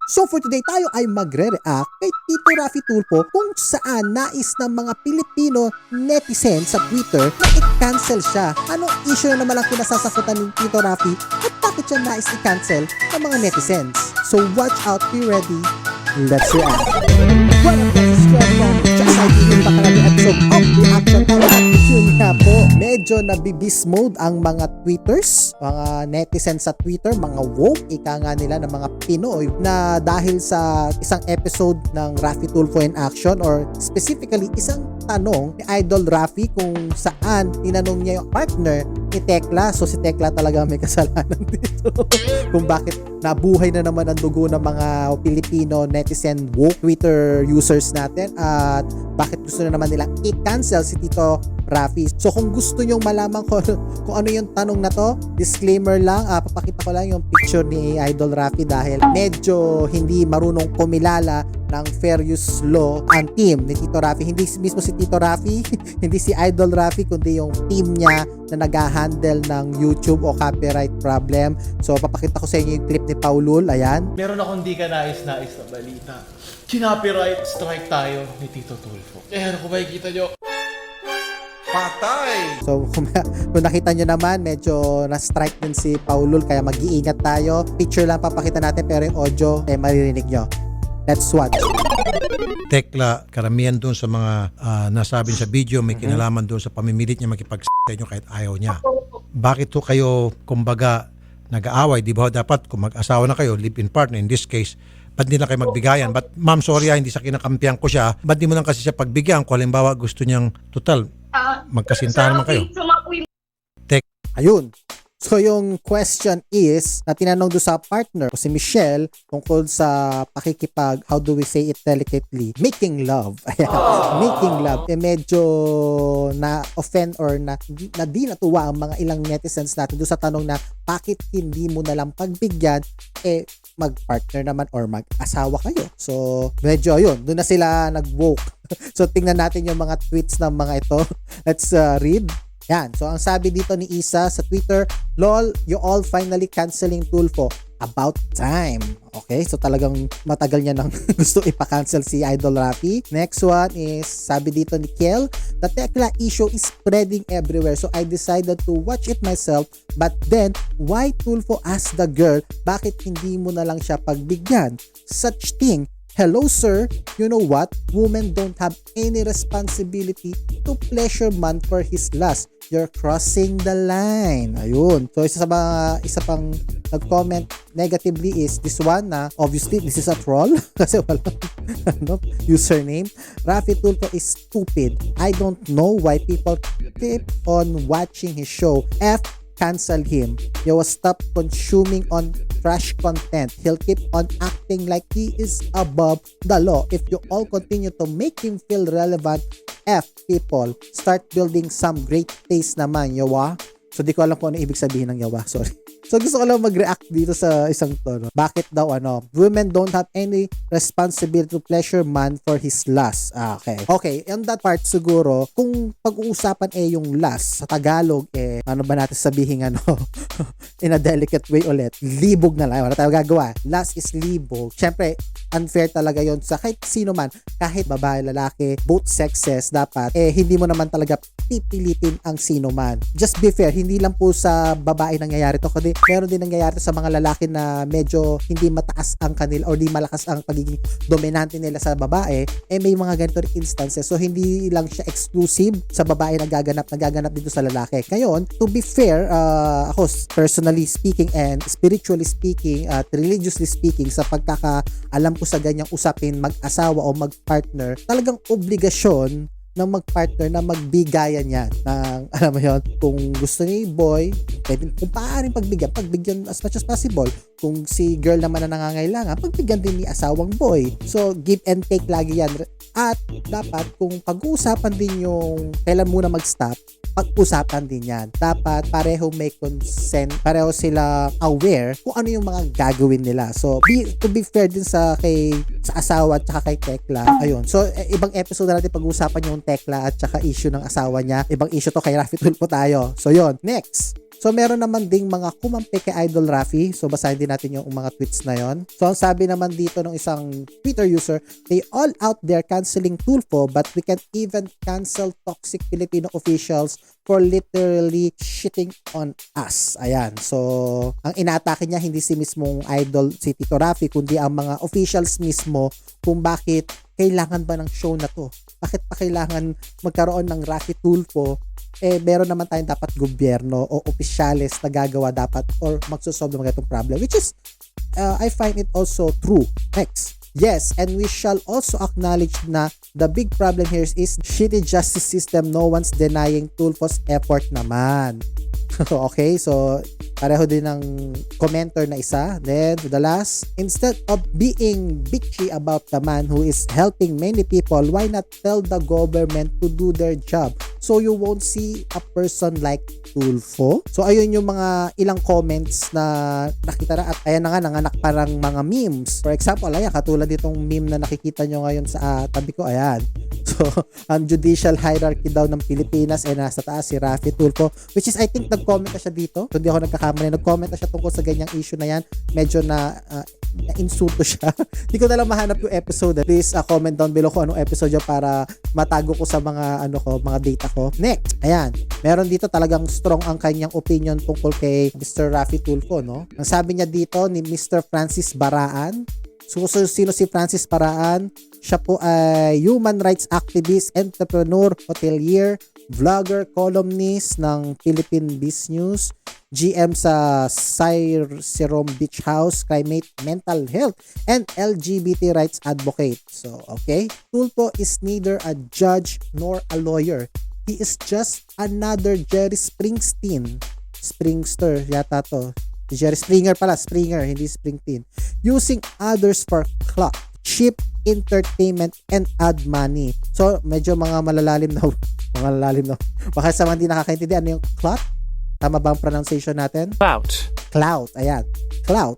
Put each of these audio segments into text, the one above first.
So for today, tayo ay magre-react kay Tito Raffy Tulfo kung saan nais ng mga Pilipino netizens sa Twitter na i-cancel siya. Anong issue na naman ang kinasasakutan ni Tito Raffy at bakit siya nais i-cancel ng mga netizens? So watch out, be ready, let's react. What up guys, it's Kuya Bong. Just like in the karamihan episode of Reaction Time. At yun nga po, medyo nabibis mode ang mga tweeters, mga netizens sa Twitter, mga woke, ika nga nila ng mga Pinoy na dahil sa isang episode ng Raffy Tulfo in Action or specifically isang tanong ni Idol Raffy kung saan tinanong niya yung partner ni Tekla. So si Tekla talaga may kasalanan dito kung bakit nabuhay na naman ang dugo ng mga Pilipino netizen woke Twitter users natin at bakit gusto na naman nilang i-cancel si Tito Raffy. So kung gusto nyong malaman kung ano yung tanong na to, disclaimer lang, papakita ko lang yung picture ni Idol Raffy dahil medyo hindi marunong kumilala ng fair use law ang team ni Tito Raffy. Hindi mismo si Tito Raffy, hindi si Idol Raffy, kundi yung team niya na nag-handle ng YouTube o copyright problem. So papakita ko sa inyo yung clip ni Paulul. Ayan. Meron akong di ka nais-nais na balita. Copyright strike tayo ni Tito Tulfo. Ano kung makikita nyo? Patay! So kung nakita nyo naman, medyo na-strike din si Paulul kaya mag-iingat tayo. Picture lang papakita natin pero yung audio maririnig nyo. Let's watch. Tekla, karamihan doon sa mga nasabi sa video, may kinalaman doon sa pamimilit niya makipag-sa inyo kahit ayaw niya. Bakit to kayo, kumbaga, nag-aaway? Di ba dapat kung mag-asawa na kayo, live-in partner, in this case, ba't di lang kayo magbigayan? But ma'am, sorry hindi sa kinakampihan ko siya. Ba't di mo lang kasi siya pagbigyan? Kung halimbawa gusto niyang total, magkasintahan naman kayo. Ayun. So yung question is, na tinanong doon sa partner ko si Michelle tungkol sa pakikipag, how do we say it delicately? Making love. Ayan. Making love. Medyo na-offend or na di natuwa ang mga ilang netizens natin doon sa tanong na bakit hindi mo nalang pagbigyan mag-partner naman or mag-asawa kayo. So medyo ayun, doon na sila nag-woke. So tingnan natin yung mga tweets ng mga ito. Let's read. Yan. So, ang sabi dito ni Isa sa Twitter, "Lol, you all finally canceling Tulfo. About time." Okay? So, talagang matagal niya nang gusto ipa-cancel si Idol Raffy. Next one is, sabi dito ni Kel, "The Tekla issue is spreading everywhere. So, I decided to watch it myself. But then, why Tulfo asked the girl, bakit hindi mo na lang siya pagbigyan? Such thing. Hello sir, you know what? Women don't have any responsibility to pleasure man for his lust. You're crossing the line." Ayun. So isa pang nag-comment negatively is this one na obviously this is a troll kasi walang username. "Raffy Tulfo is stupid. I don't know why people keep on watching his show. Cancel him. You will stop consuming on trash content. He'll keep on acting like he is above the law. If you all continue to make him feel relevant, people, start building some great taste naman, yawa." So di ko alam kung ano ibig sabihin ng yawa. Sorry. So gusto ko lang mag-react dito sa isang tono. Bakit daw women don't have any responsibility to pleasure man for his lust. Okay. Okay, on that part siguro, kung pag-uusapan yung lust sa Tagalog ano ba natin sabihin in a delicate way ulit. Libog na lang. Wala tayong gagawa. Lust is libog. Syempre, unfair talaga yon sa kahit sino man, kahit babae, lalaki, both sexes, dapat hindi mo naman talaga pipilitin ang sino man. Just be fair, hindi lang po sa babae nangyayari to, kundi meron din nangyayari sa mga lalaki na medyo hindi mataas ang kanila or di malakas ang pagiging dominante nila sa babae, may mga ganito rin instances. So hindi lang siya exclusive sa babae nagaganap dito sa lalaki. Ngayon, to be fair, ako personally speaking and spiritually speaking at religiously speaking, sa pagkakaalam ko sa ganyang usapin, mag-asawa o mag-partner, talagang obligasyon ng mag-partner na magbigayan yan ng, alam mo yun, kung gusto ni boy, pwede, kung paaaring pagbigyan as much as possible. Kung si girl naman na nangangailangan, pagbigyan din ni asawang boy. So give and take lagi yan. At dapat kung pag-uusapan din yung kailan muna mag-stop, pag-usapan din yan. Dapat pareho may consent, pareho sila aware kung ano yung mga gagawin nila. So to be fair din sa asawa at saka kay Tekla. Ayun. So ibang episode na natin pag-uusapan yung Tekla at saka issue ng asawa niya. Ibang issue to kay Raffy Tulfo tayo. So yun. Next. So meron naman ding mga kumampi kay Idol Rafi. So basahin din natin yung mga tweets na yon. So ang sabi naman dito ng isang Twitter user, they all out there canceling Tulfo but we can't even cancel toxic Filipino officials for literally shitting on us. Ayan. So ang inaatake niya hindi si mismong Idol si Tito Rafi kundi ang mga officials mismo kung bakit kailangan ba ng show na to? Bakit pa kailangan magkaroon ng Rafi Tulfo? Meron naman tayong dapat gobyerno o opisyales na gagawa dapat or magsosolve ng mga itong problem, which is I find it also true. Next. Yes, and we shall also acknowledge na the big problem here is shitty justice system. No one's denying Tulfo's effort naman. Okay, so pareho din ng commenter na isa. Then, the last, instead of being bitchy about the man who is helping many people, why not tell the government to do their job so you won't see a person like Tulfo? So, ayun yung mga ilang comments na nakita na at ayan na nga, nanganak parang mga memes. For example, ayan, katulad itong meme na nakikita nyo ngayon sa tabi ko, ayan. So, ang judicial hierarchy daw ng Pilipinas ay nasa taas si Rafi Tulfo, which is I think nag-comment na siya dito. Kung di ako nagkakamali, nag-comment na siya tungkol sa ganyang issue na yan. Medyo na insulto siya. Hindi ko na lang mahanap yung episode. Please comment down below kung anong episode yun para matago ko sa mga mga data ko. Next, ayan. Meron dito talagang strong ang kanyang opinion tungkol kay Mr. Rafi Tulfo, no? Ang sabi niya dito ni Mr. Francis Baraan. So, sino si Francis Baraan? Siya po ay human rights activist, entrepreneur, hotelier, vlogger, columnist ng Philippine Biz News, GM sa Sirom Beach House, climate, mental health, and LGBT rights advocate. So, okay. Tulfo is neither a judge nor a lawyer. He is just another Jerry Springsteen. Springster yata to. Jerry Springer pala. Springer, hindi Springsteen. Using others for clout, cheap entertainment, and add money. So, medyo mga malalalim na. Baka sa mga hindi nakakaintindi, ano yung clout? Tama ba ang pronunciation natin? Clout. Ayan. Clout.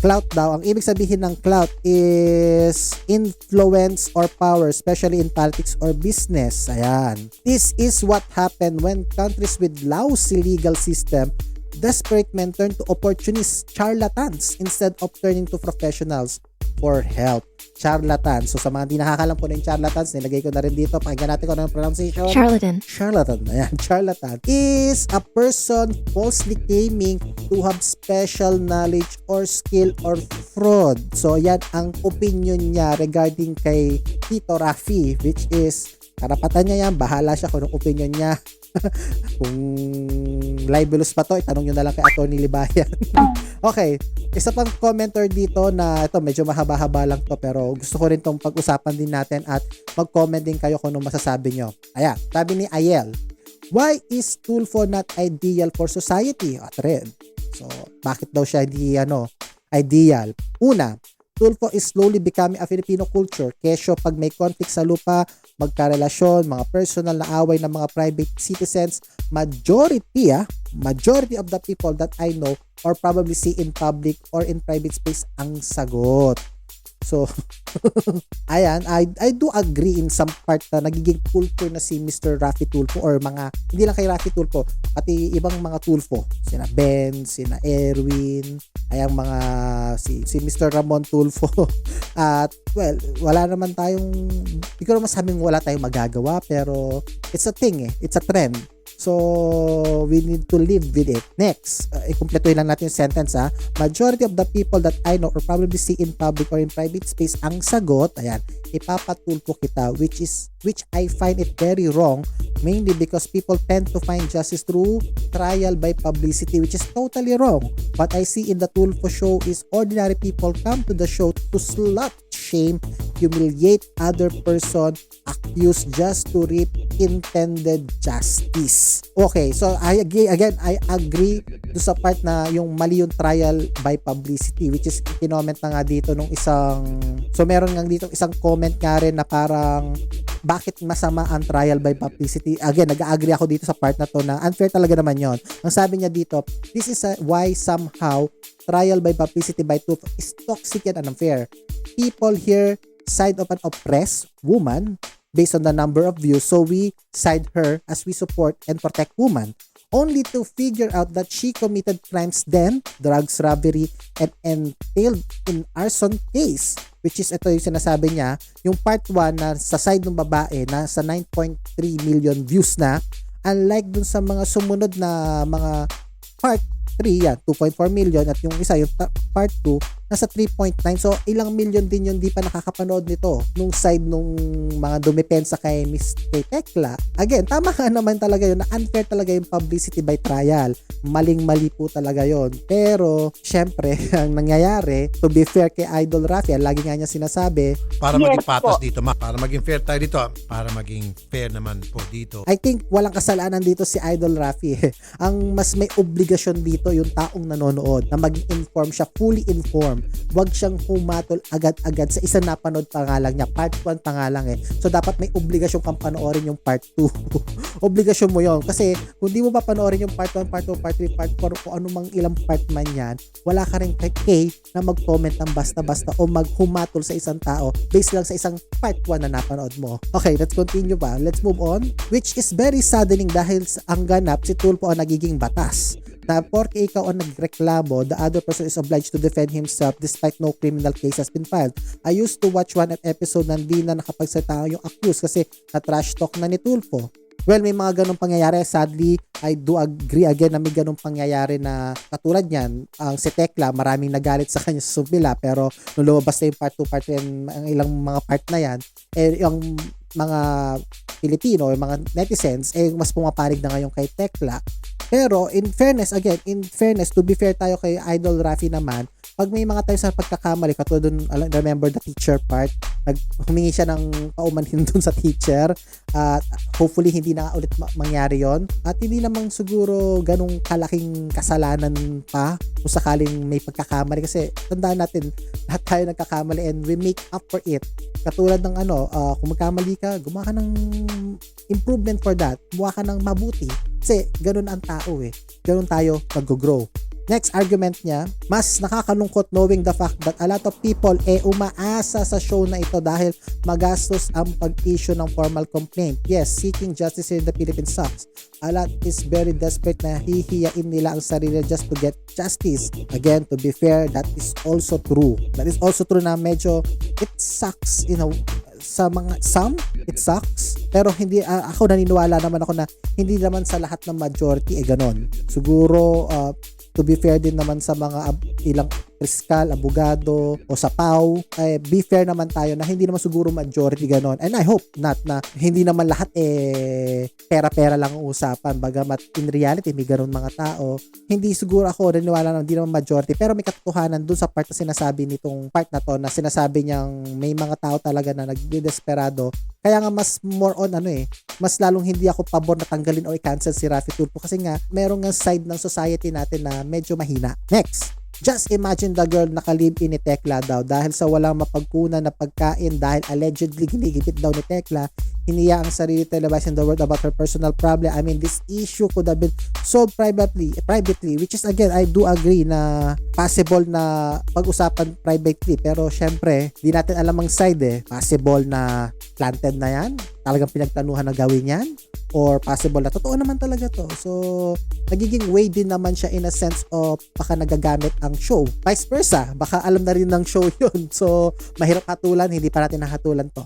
Clout daw. Ang ibig sabihin ng clout is influence or power, especially in politics or business. Ayan. This is what happened when countries with lousy legal system, desperate men turn to opportunists, charlatans, instead of turning to professionals for help. Charlatan. So sa mga hindi nakakalam po ng charlatans, nilagay ko na rin dito. Pakinggan natin kung ano yung pronunciation. Charlatan. Ayan. Charlatan is a person falsely claiming to have special knowledge or skill or fraud. So yan ang opinion niya regarding kay Tito Rafi, which is karapatan niya yan. Bahala siya kung anong opinion niya. Kung libelous pa to, itanong nyo na lang kay Atty. Libayan. Okay, isa pang commenter dito na ito medyo mahaba-haba lang to pero gusto ko rin tong pag-usapan din natin at mag-comment din kayo kung anong masasabi nyo. Ayan, sabi ni Ayel, why is Tulfo not ideal for society? At red. So, bakit daw siya hindi ideal? Una, Tulfo is slowly becoming a Filipino culture. Kesyo pag may conflict sa lupa, magkarelasyon, mga personal na away ng mga private citizens, majority of the people that I know or probably see in public or in private space ang sagot. So, ayan, I do agree in some part na nagiging culture na si Mr. Rafi Tulfo or mga, hindi lang kay Rafi Tulfo, pati ibang mga Tulfo. Sina Ben, sina Erwin, ayang mga, si Mr. Ramon Tulfo. At, well, wala naman tayong, hindi ko naman sabing wala tayong magagawa, pero it's a thing it's a trend. So, we need to live with it. Next, ikumpletuhin lang natin yung sentence Majority of the people that I know or probably see in public or in private space ang sagot, ayan, ipapatulpo kita, which I find it very wrong, mainly because people tend to find justice through trial by publicity, which is totally wrong. What I see in the Tulfo show is ordinary people come to the show to slut shame, humiliate other person accused just to reap intended justice. Okay, so I agree do sa part na yung mali yung trial by publicity, which is kinoment na nga dito nung isang, so meron nga dito isang comment nga rin na parang bakit masama ang trial by publicity. Again, nag-agree ako dito sa part na to na unfair talaga naman yon. Ang sabi niya dito, this is why somehow trial by publicity by Tulfo is toxic and unfair. People here side of an oppressed woman based on the number of views, so we side her as we support and protect women. only to figure out that she committed crimes then, drugs, robbery, and entailed in arson case. Which is, ito yung sinasabi niya, yung part 1 na sa side ng babae na sa 9.3 million views na, unlike dun sa mga sumunod na mga part 3, yan, 2.4 million, at yung isa, yung part 2, nasa 3.9. So, ilang million din yung di pa nakakapanood nito nung side nung mga dumepensa kay Miss Tekla. Again, tama ka naman talaga yun na unfair talaga yung publicity by trial. Maling-mali po talaga yun. Pero, syempre, ang nangyayari, to be fair kay Idol Rafi, lagi nga niya sinasabi, Para Yes maging patas po. dito, ma. Para maging fair tayo dito. Para maging fair naman po dito. I think walang kasalanan dito si Idol Rafi. Ang mas may obligasyon dito yung taong nanonood na maging informed siya, fully informed. Huwag siyang humatol agad-agad sa isang napanood pa nga lang niya. Part 1 pa nga lang eh. So dapat may obligasyon kang panoorin yung part 2. Obligasyon mo yon. Kasi kung di mo pa panoorin yung part 1, part 2, part 3, part 4, kung anumang ilang part man yan, wala ka rin kay na mag-comment ng basta-basta o maghumatol sa isang tao based lang sa isang part 1 na napanood mo. Okay, let's continue ba? Let's move on. Which is very saddening dahil ang ganap, si Tulfo ang nagiging batas. Na porke ikaw ang nagreklamo, the other person is obliged to defend himself despite no criminal case has been filed. I used to watch one episode na hindi na nakapagsalita yung accused kasi na-trash talk na ni Tulfo. Well, may mga ganong pangyayari. Sadly, I do agree again na may ganong pangyayari na katulad niyan. Ang si Tekla, maraming nagalit sa kanya sa Subila, pero nung lumabas na yung part 2, part 3, ang ilang mga part na yan, eh, yung mga Pilipino, yung mga netizens, eh, mas pumaparig na ngayon kay Tekla. Pero, in fairness, to be fair tayo kay Idol Rafi naman, pag may mga tayo sa pagkakamali, katulad dun, remember the teacher part, humingi siya ng paumanhin dun sa teacher, at hopefully hindi na ulit mangyari yon. At hindi namang siguro ganong kalaking kasalanan pa kung sakaling may pagkakamali, kasi tandaan natin, lahat tayo nagkakamali and we make up for it. Katulad ng kung magkamali ka, gumawa ka ng improvement for that, gumawa ka ng mabuti. Kasi ganun ang tao eh. Ganun tayo mag-grow. Next argument niya, mas nakakalungkot knowing the fact that a lot of people umaasa sa show na ito dahil magastos ang pag-issue ng formal complaint. Yes, seeking justice in the Philippines sucks. A lot is very desperate na hihiyain nila ang sarili just to get justice. Again, to be fair, that is also true. That is also true na medyo it sucks, sa mga it sucks, pero hindi ako naniniwala naman ako na hindi naman sa lahat ng majority ganon. Siguro to be fair din naman sa mga ilang kriskal, abogado o sa PAW, be fair naman tayo na hindi naman siguro majority ganon. And I hope not na hindi naman lahat pera-pera lang ang usapan. Bagamat in reality may ganon mga tao. Hindi siguro ako naniniwala na hindi naman majority, pero may katotohanan dun sa part na sinasabi nitong part na to, na sinasabi niyang may mga tao talaga na nagdidesperado. Kaya nga mas more on mas lalong hindi ako pabor na tanggalin o i-cancel si Rafi Tulfo kasi nga merong nga side ng society natin na medyo mahina. Next, just imagine the girl naka-live-in ni Tekla daw dahil sa walang mapagkunan na pagkain dahil allegedly ginigipit daw ni Tekla, hiniya ang sarili televising the world about her personal problem. I mean, this issue could have been solved privately, which is again, I do agree na possible na pag-usapan privately, pero syempre, di natin alam ang side possible na planted na yan, talagang pinagtanuhan na gawin yan, or possible na totoo naman talaga to. So, nagiging way din naman siya in a sense of baka nagagamit ang show. Vice versa, baka alam na rin ng show yun. So, mahirap hatulan, hindi pa natin nahatulan to.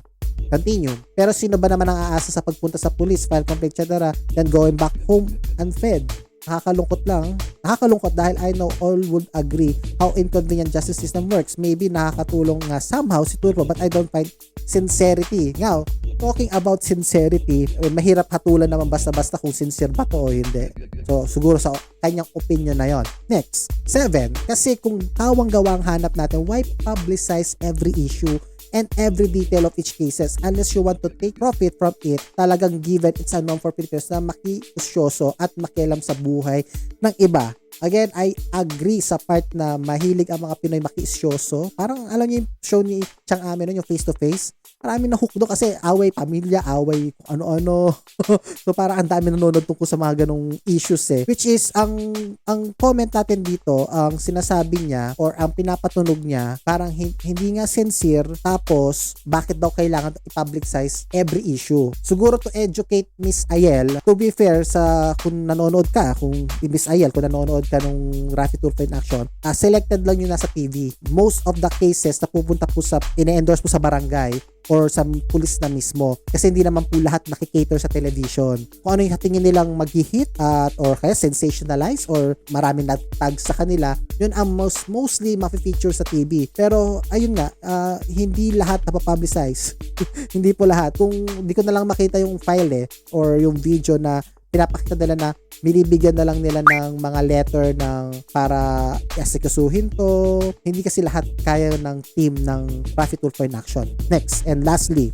Continue. Pero sino ba naman ang aasa sa pagpunta sa police, file complaint, etc., then going back home unfed? Nakakalungkot lang. Nakakalungkot dahil I know all would agree how inconvenient justice system works. Maybe nakakatulong nga somehow si Tulfo, but I don't find sincerity. Now, talking about sincerity, mahirap hatulan naman basta-basta kung sincere ba to o hindi. So, siguro sa kanyang opinion na yon. Next, 7. Kasi kung tawang-gawang hanap natin, why publicize every issue and every detail of each cases unless you want to take profit from it? Talagang given it's a norm for Filipinos na makiusyoso at makialam sa buhay ng iba. again, I agree sa part na mahilig ang mga Pinoy makiisyoso. Parang alam niyo yung show ni Chang Ame nun, yung face to face. Marami na hook doon kasi away pamilya, away kung ano-ano. So parang ang dami nanonood tungkol sa mga ganong issues Which is, ang comment natin dito, ang sinasabi niya or ang pinapatunog niya, parang hindi nga sincere, tapos bakit daw kailangan i-publicize every issue. Siguro to educate Miss Ayel, to be fair sa kung nanonood ka, kung Miss Ayel, kung nanonood ka nung Raffy Tulfo in Action, selected lang yung nasa TV. Most of the cases na pupunta po sa, ine-endorse po sa barangay, or sa pulis na mismo. Kasi hindi naman po lahat nakikater sa television. Kung ano yung tingin nilang mag-hit at or kaya sensationalize or maraming nag-tag sa kanila, yun ang mostly mafe-feature sa TV. Pero ayun nga, hindi lahat napapublicize. Hindi po lahat. Kung hindi ko na lang makita yung file or yung video na pinapakita nila na binibigyan na lang nila ng mga letter para asikasuhin to. Hindi kasi lahat kaya ng team ng Raffy Tulfo in Action. Next, and lastly,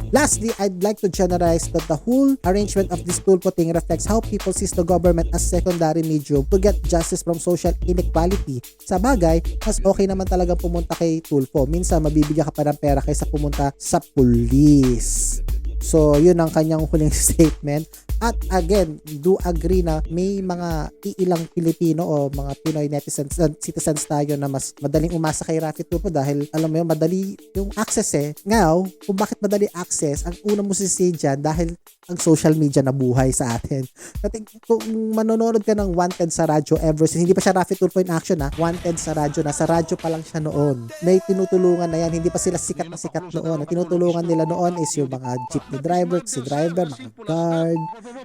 I'd like to generalize that the whole arrangement of this Tulfo thing reflects how people sees the government as secondary medium to get justice from social inequality. Sa bagay, mas okay naman talaga pumunta kay Tulfo. Minsan, mabibigyan ka pa ng pera kaysa pumunta sa police. So, yun ang kanyang huling statement. At again, do agree na may mga iilang Pilipino o mga Pinoy netizens, citizens tayo na mas madaling umasa kay Raffy Tulfo dahil alam mo yun, madali yung access Ngaw, kung bakit madali access, ang una mo sisi dyan dahil ang social media na buhay sa atin. Kasi kung manonood ka ng Wanted sa radyo ever since, hindi pa siya Raffy Tulfo in Action Wanted sa radyo, nasa radyo pa lang siya noon. May tinutulungan na yan, hindi pa sila sikat na sikat noon. Ang tinutulungan nila noon is yung mga jeepney driver, taxi driver, mga guard,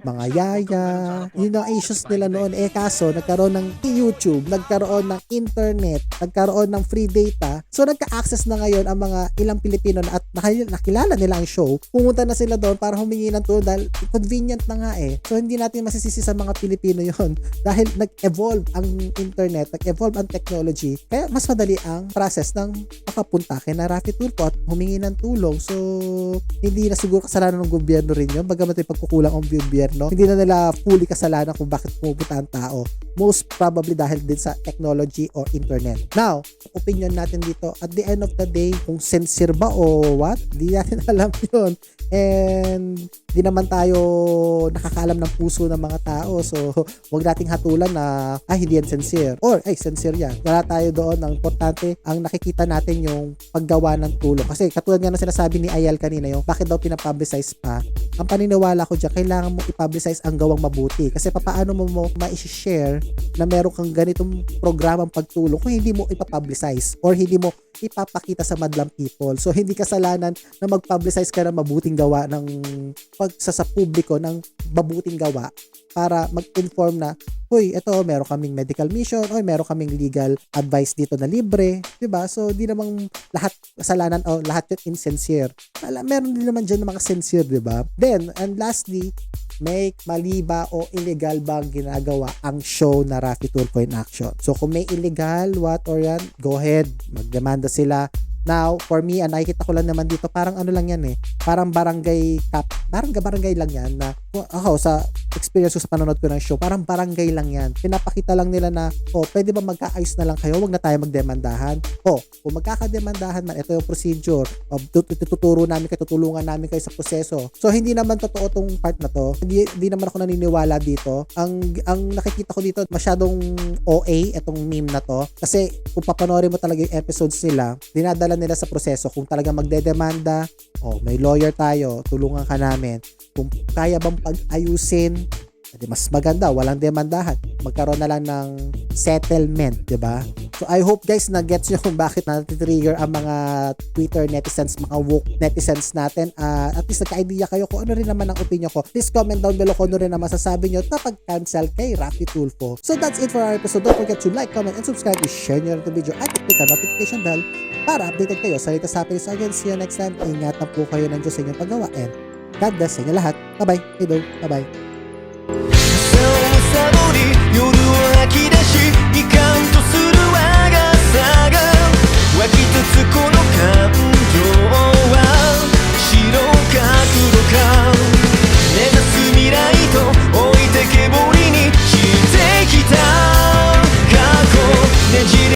mga yaya. Yun ang issues nila noon. Kaso, nagkaroon ng YouTube, nagkaroon ng internet, nagkaroon ng free data. So, nagka-access na ngayon ang mga ilang Pilipino at nakilala nila ang show. Pumunta na sila doon para humingi ng tulong dahil convenient na nga So, hindi natin masisisi sa mga Pilipino yon dahil nag-evolve ang internet, nag-evolve ang technology. Kaya mas madali ang process ng makapunta kay na Raffy Tulfo at humingi ng tulong. So, hindi na siguro kasalanan ng gobyerno rin yun. Bagamat may pagkukulang ang gobyerno, hindi na nila fully kasalanan kung bakit pumupunta ang tao. Most probably dahil din sa technology or internet. Now, opinion natin dito, at the end of the day, kung sincere ba o what, di natin alam yun. And di naman tayo nakakaalam ng puso ng mga tao. So, wag nating hatulan na, hindi yan sincere. Or, sincere yan. Wala tayo doon. Ang importante, ang nakikita natin yung paggawa ng tulong. Kasi katulad nga na sinasabi ni Ayal kanina, yung bakit daw pinapublicize pa. Ang paniniwala ko dyan, kailangan mo i-publicize ang gawang mabuti. Kasi paano mo ma-share na meron kang ganitong programang pagtulong kung hindi mo ipapublicize or hindi mo ipapakita sa madlang people. So, hindi kasalanan na mag-publicize ka ng mabuting gawa ng sa publiko ng mabuting gawa para mag-inform na, hoy, ito, meron kaming medical mission, hoy, meron kaming legal advice dito na libre, diba? So, di namang lahat kasalanan o lahat yun insincere. Meron din naman dyan mga sincere, diba? Then, and lastly, mali ba o illegal ba ang ginagawa ang show na Raffy Tulfo in Action? So, kung may illegal, what or yan, go ahead, magdemanda sila. Now, for me, nakikita ko lang naman dito, parang ano lang yan parang barangay lang yan na, ako sa experience ko sa panonood ko ng show, parang barangay lang yan. Pinapakita lang nila na, pwede ba magkaayos na lang kayo, wag na tayo magdemandahan. Kung magkakademandahan man, ito yung procedure, tuturo namin kayo, tutulungan namin kayo sa proseso. So, hindi naman totoo tong part na to. Hindi naman ako naniniwala dito. Ang nakikita ko dito, masyadong OA itong meme na to. Kasi, kung papanoorin mo talaga yung episodes nila, dinadala nila sa proseso. Kung talaga magdedemanda, may lawyer tayo, tulungan ka namin. Kung kaya bang pag-ayusin, mas maganda, walang demandahan. Magkaroon na lang ng settlement, diba? So, I hope guys na-gets nyo kung bakit natitrigger ang mga Twitter netizens, mga woke netizens natin. At least nagka-idea kayo kung ano rin naman ang opinion ko. Please comment down below kung ano rin naman masasabi nyo kapag cancel kay Raffy Tulfo. So, that's it for our episode. Don't forget to like, comment, and subscribe to share nyo rin video at click ang notification bell para updated kayo sa latest happenings. Again, see you next time. Ingatan po kayo ng Diyos sa inyong paggawa and God bless sa inyo lahat. Bye-bye. Hey, bye-bye.